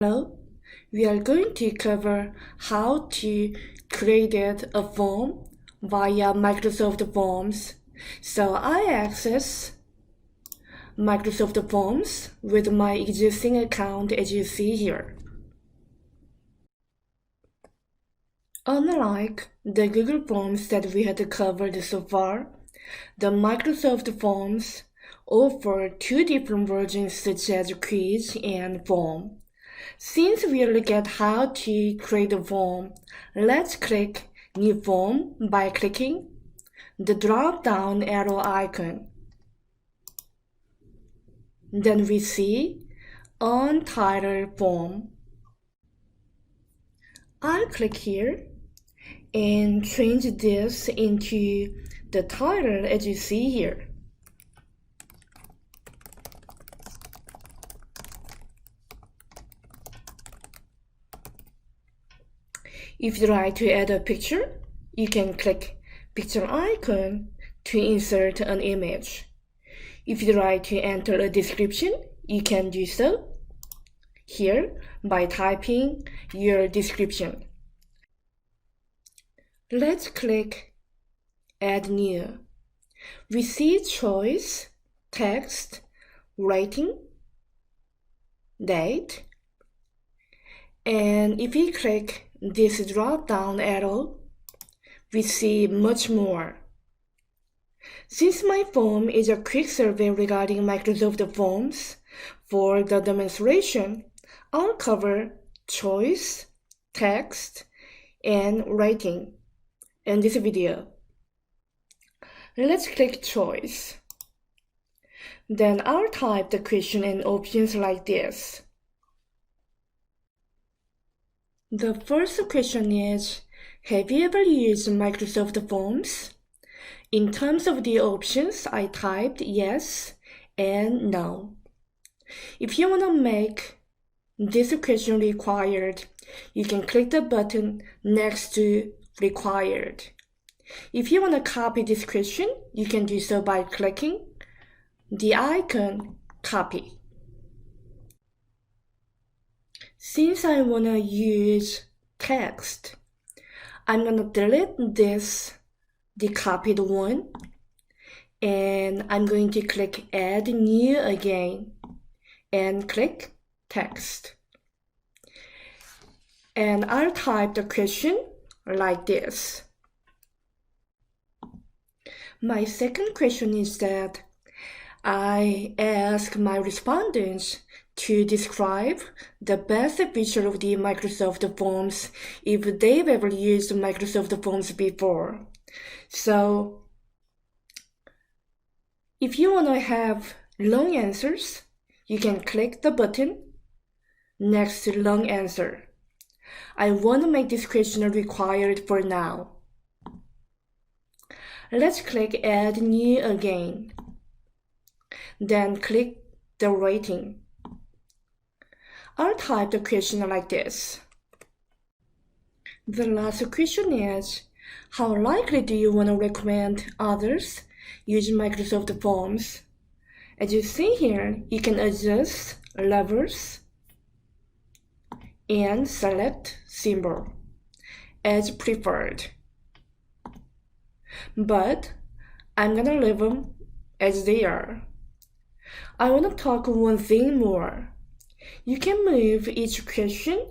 Hello, we are going to cover how to create a form via Microsoft Forms. So I access Microsoft Forms with my existing account as you see here. Unlike the Google Forms that we had covered so far, the Microsoft Forms offer two different versions such as quiz and form. Since we look at how to create a form, let's click New Form by clicking the drop-down arrow icon. Then we see Untitled Form. I'll click here and change this into the title as you see here. If you like to add a picture, you can click picture icon to insert an image. If you like to enter a description, you can do so here by typing your description. Let's click Add New. We see choice, text, rating, date, and if we click this drop-down arrow, we see much more. Since my form is a quick survey regarding Microsoft Forms, for the demonstration, I'll cover choice, text, and rating in this video. Let's click choice. Then I'll type the question and options like this. The first question is, have you ever used Microsoft Forms? In terms of the options, I typed yes and no. If you want to make this question required, you can click the button next to required. If you want to copy this question, you can do so by clicking the icon copy. Since I want to use text, I'm going to delete the copied one, and I'm going to click Add New again and click Text. And I'll type the question like this. My second question is that I ask my respondents to describe the best feature of the Microsoft Forms if they've ever used Microsoft Forms before. So if you want to have long answers, you can click the button next to long answer. I want to make this question required for now. Let's click Add New again. Then click the rating. I'll type the question like this. The last question is, how likely do you want to recommend others use Microsoft Forms? As you see here, you can adjust levels and select symbol as preferred. But I'm gonna leave them as they are. I want to talk one thing more. You can move each question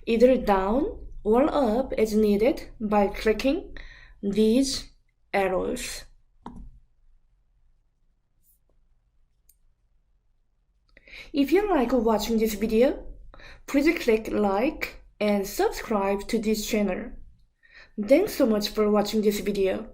either down or up as needed by clicking these arrows. If you like watching this video, please click like and subscribe to this channel. Thanks so much for watching this video.